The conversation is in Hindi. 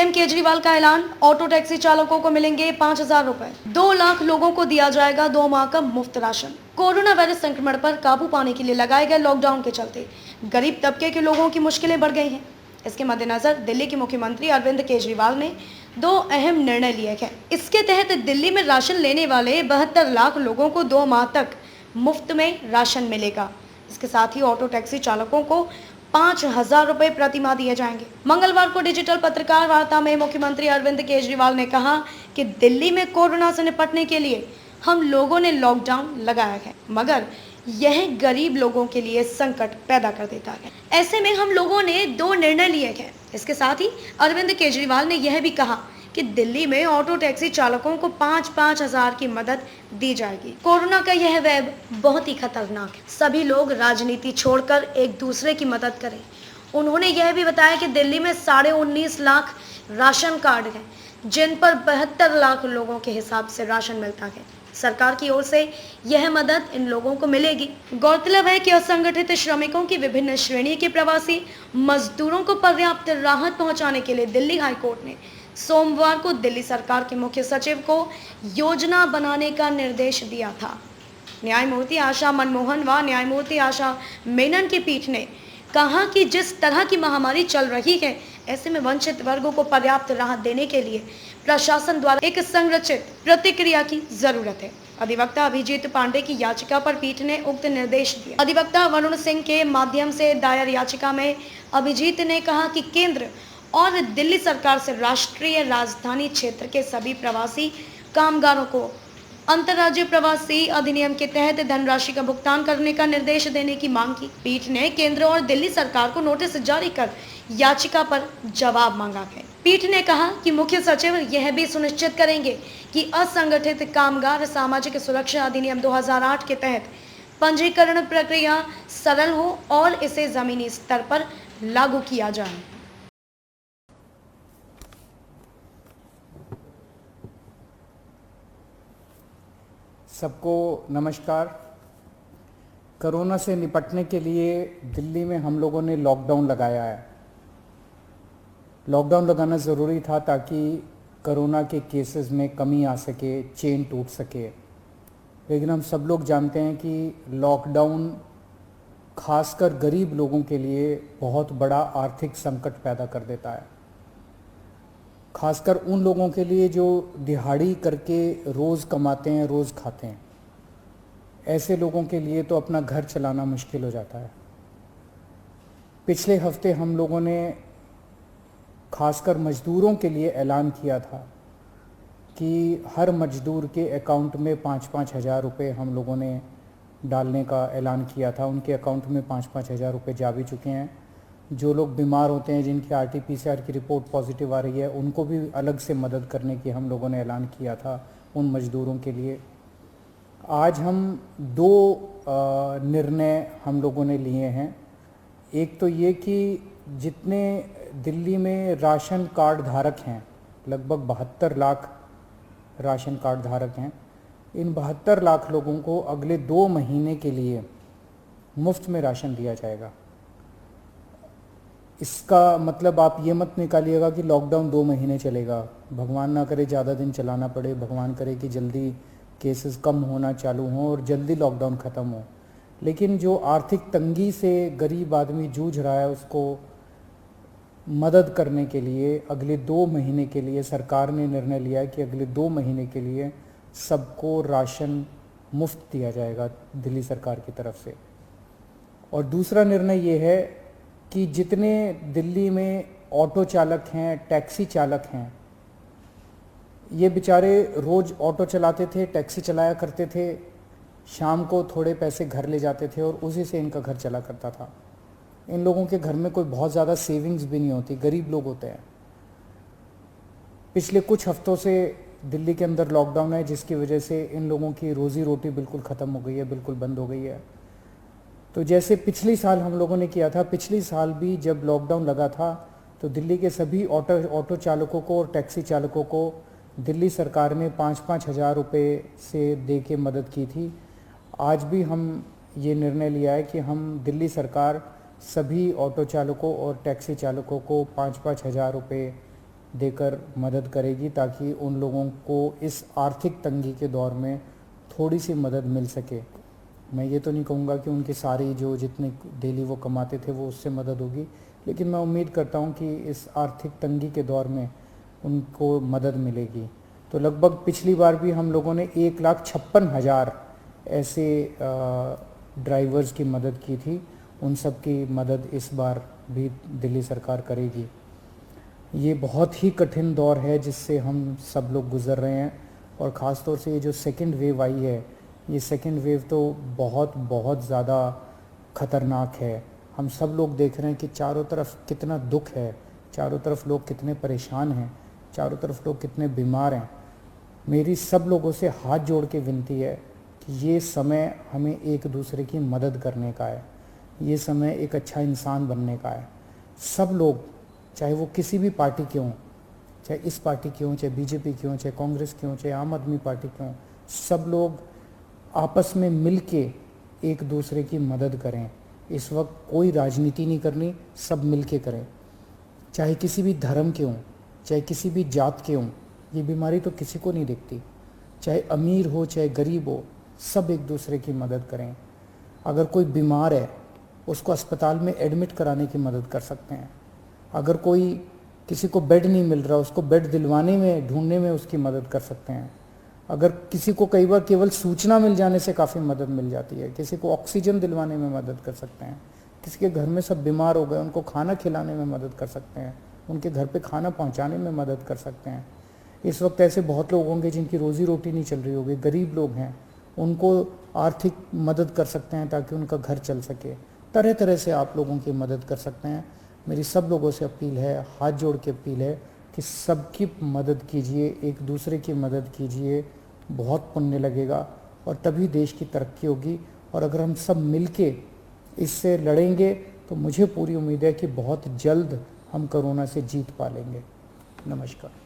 सीएम केजरीवाल का ऐलान, ऑटो टैक्सी चालकों को मिलेंगे 5,000 रुपए। 2 लाख लोगों को दिया जाएगा 2 माह का मुफ्त राशन। कोरोना वायरस संक्रमण पर काबू पाने के लिए लगाए गए लॉकडाउन के चलते गरीब तबके के लोगों की मुश्किलें बढ़ गई हैं। इसके मद्देनजर दिल्ली के मुख्यमंत्री अरविंद केजरीवाल ने 2 अहम निर्णय लिए हैं। इसके तहत दिल्ली में राशन लेने वाले 72 लाख लोगों को 2 माह तक मुफ्त में राशन मिलेगा। इसके साथ ही ऑटो टैक्सी चालकों को 5,000 रुपए प्रति माह दिए जाएंगे। मंगलवार को डिजिटल पत्रकार वार्ता में मुख्यमंत्री अरविंद केजरीवाल ने कहा कि दिल्ली में कोरोना से निपटने के लिए हम लोगों ने लॉकडाउन लगाया है, मगर यह गरीब लोगों के लिए संकट पैदा कर देता है। ऐसे में हम लोगों ने 2 निर्णय लिए हैं। इसके साथ ही अरविंद केजरीवाल ने यह भी कहा कि दिल्ली में ऑटो टैक्सी चालकों को 5-5 हजार की मदद दी जाएगी। कोरोना का यह वेब बहुत ही खतरनाक है। सभी लोग राजनीति छोड़कर एक दूसरे की मदद करें। उन्होंने यह भी बताया कि दिल्ली में 19.5 लाख राशन कार्ड हैं, जिन पर 72 लाख लोगों के हिसाब से राशन मिलता है। सरकार की ओर से यह मदद इन लोगों को मिलेगी। गौरतलब है कि असंगठित श्रमिकों की विभिन्न श्रेणी के प्रवासी मजदूरों को पर्याप्त राहत पहुंचाने के लिए दिल्ली हाईकोर्ट ने सोमवार को दिल्ली सरकार के मुख्य सचिव को योजना बनाने का निर्देश दिया था। न्यायमूर्ति आशा मनमोहन व न्यायमूर्ति आशा मेनन की पीठ ने कहा कि जिस तरह की महामारी चल रही है, ऐसे में वंचित वर्गों को पर्याप्त राहत देने के लिए प्रशासन द्वारा एक संरचित प्रतिक्रिया की जरूरत है। अधिवक्ता अभिजीत पांडे की याचिका पर पीठ ने उक्त निर्देश दिए। अधिवक्ता वरुण सिंह के माध्यम से दायर याचिका में अभिजीत ने कहा कि केंद्र और दिल्ली सरकार से राष्ट्रीय राजधानी क्षेत्र के सभी प्रवासी कामगारों को अंतर्राज्यीय प्रवासी अधिनियम के तहत धनराशि का भुगतान करने का निर्देश देने की मांग की। पीठ ने केंद्र और दिल्ली सरकार को नोटिस जारी कर याचिका पर जवाब मांगा है। पीठ ने कहा कि मुख्य सचिव यह भी सुनिश्चित करेंगे कि असंगठित कामगार सामाजिक सुरक्षा अधिनियम 2008 के तहत पंजीकरण प्रक्रिया सरल हो और इसे जमीनी स्तर पर लागू किया जाए। सबको नमस्कार। कोरोना से निपटने के लिए दिल्ली में हम लोगों ने लॉकडाउन लगाया है। लॉकडाउन लगाना ज़रूरी था ताकि कोरोना के केसेस में कमी आ सके, चेन टूट सके। लेकिन हम सब लोग जानते हैं कि लॉकडाउन खासकर गरीब लोगों के लिए बहुत बड़ा आर्थिक संकट पैदा कर देता है। खासकर उन लोगों के लिए जो दिहाड़ी करके रोज़ कमाते हैं, रोज़ खाते हैं। ऐसे लोगों के लिए तो अपना घर चलाना मुश्किल हो जाता है। पिछले हफ्ते हम लोगों ने खासकर मज़दूरों के लिए ऐलान किया था कि हर मज़दूर के अकाउंट में 5-5 हज़ार रुपये हम लोगों ने डालने का ऐलान किया था। उनके अकाउंट में 5-5 हज़ार रुपये जा भी चुके हैं। जो लोग बीमार होते हैं, जिनकी RT-PCR की रिपोर्ट पॉजिटिव आ रही है, उनको भी अलग से मदद करने की हम लोगों ने ऐलान किया था उन मज़दूरों के लिए। आज हम 2 निर्णय हम लोगों ने लिए हैं। एक तो ये कि जितने दिल्ली में राशन कार्ड धारक हैं, लगभग 72 लाख राशन कार्ड धारक हैं, इन 72 लाख लोगों को अगले 2 महीने के लिए मुफ्त में राशन दिया जाएगा। इसका मतलब आप ये मत निकालिएगा कि लॉकडाउन 2 महीने चलेगा। भगवान ना करे ज़्यादा दिन चलाना पड़े, भगवान करे कि जल्दी केसेस कम होना चालू हों और जल्दी लॉकडाउन ख़त्म हो। लेकिन जो आर्थिक तंगी से गरीब आदमी जूझ रहा है, उसको मदद करने के लिए अगले 2 महीने के लिए सरकार ने निर्णय लिया है कि अगले 2 महीने के लिए सबको राशन मुफ्त दिया जाएगा दिल्ली सरकार की तरफ से। और दूसरा निर्णय ये है कि जितने दिल्ली में ऑटो चालक हैं, टैक्सी चालक हैं, ये बेचारे रोज़ ऑटो चलाते थे, टैक्सी चलाया करते थे, शाम को थोड़े पैसे घर ले जाते थे और उसी से इनका घर चला करता था। इन लोगों के घर में कोई बहुत ज़्यादा सेविंग्स भी नहीं होती, गरीब लोग होते हैं। पिछले कुछ हफ्तों से दिल्ली के अंदर लॉकडाउन है, जिसकी वजह से इन लोगों की रोज़ी रोटी बिल्कुल ख़त्म हो गई है, बिल्कुल बंद हो गई है। तो जैसे पिछली साल हम लोगों ने किया था, पिछली साल भी जब लॉकडाउन लगा था तो दिल्ली के सभी ऑटो चालकों को और टैक्सी चालकों को दिल्ली सरकार ने 5-5 हज़ार रुपये से दे के मदद की थी। आज भी हम ये निर्णय लिया है कि हम दिल्ली सरकार सभी ऑटो चालकों और टैक्सी चालकों को 5-5 हज़ार रुपये देकर मदद करेगी ताकि उन लोगों को इस आर्थिक तंगी के दौर में थोड़ी सी मदद मिल सके। मैं ये तो नहीं कहूँगा कि उनकी सारी जो जितने डेली वो कमाते थे वो उससे मदद होगी, लेकिन मैं उम्मीद करता हूँ कि इस आर्थिक तंगी के दौर में उनको मदद मिलेगी। तो लगभग पिछली बार भी हम लोगों ने 1,56,000 ऐसे ड्राइवर्स की मदद की थी, उन सब की मदद इस बार भी दिल्ली सरकार करेगी। ये बहुत ही कठिन दौर है जिससे हम सब लोग गुज़र रहे हैं, और ख़ास तौर से ये जो सेकंड वेव आई है, ये सेकंड वेव तो बहुत ज़्यादा ख़तरनाक है। हम सब लोग देख रहे हैं कि चारों तरफ कितना दुख है, चारों तरफ लोग कितने परेशान हैं, चारों तरफ लोग कितने बीमार हैं। मेरी सब लोगों से हाथ जोड़ के विनती है कि ये समय हमें एक दूसरे की मदद करने का है, ये समय एक अच्छा इंसान बनने का है। सब लोग, चाहे वो किसी भी पार्टी के हों, चाहे इस पार्टी के हों, चाहे बीजेपी के हों, चाहे कांग्रेस के हों, चाहे आम आदमी पार्टी के हों, सब लोग आपस में मिल के एक दूसरे की मदद करें। इस वक्त कोई राजनीति नहीं करनी, सब मिल के करें। चाहे किसी भी धर्म के हों, चाहे किसी भी जात के हों, ये बीमारी तो किसी को नहीं दिखती। चाहे अमीर हो चाहे गरीब हो, सब एक दूसरे की मदद करें। अगर कोई बीमार है उसको अस्पताल में एडमिट कराने की मदद कर सकते हैं। अगर कोई किसी को बेड नहीं मिल रहा, उसको बेड दिलवाने में, ढूंढने में उसकी मदद कर सकते हैं। अगर किसी को कई बार केवल सूचना मिल जाने से काफ़ी मदद मिल जाती है, किसी को ऑक्सीजन दिलवाने में मदद कर सकते हैं। किसी के घर में सब बीमार हो गए, उनको खाना खिलाने में मदद कर सकते हैं, उनके घर पे खाना पहुंचाने में मदद कर सकते हैं। इस वक्त ऐसे बहुत लोग होंगे जिनकी रोज़ी रोटी नहीं चल रही होगी, गरीब लोग हैं, उनको आर्थिक मदद कर सकते हैं ताकि उनका घर चल सके। तरह तरह से आप लोगों की मदद कर सकते हैं। मेरी सब लोगों से अपील है, हाथ जोड़ के अपील है कि सबकी मदद कीजिए, एक दूसरे की मदद कीजिए, बहुत पुण्य लगेगा और तभी देश की तरक्की होगी। और अगर हम सब मिलके इससे लड़ेंगे तो मुझे पूरी उम्मीद है कि बहुत जल्द हम कोरोना से जीत पा लेंगे। नमस्कार।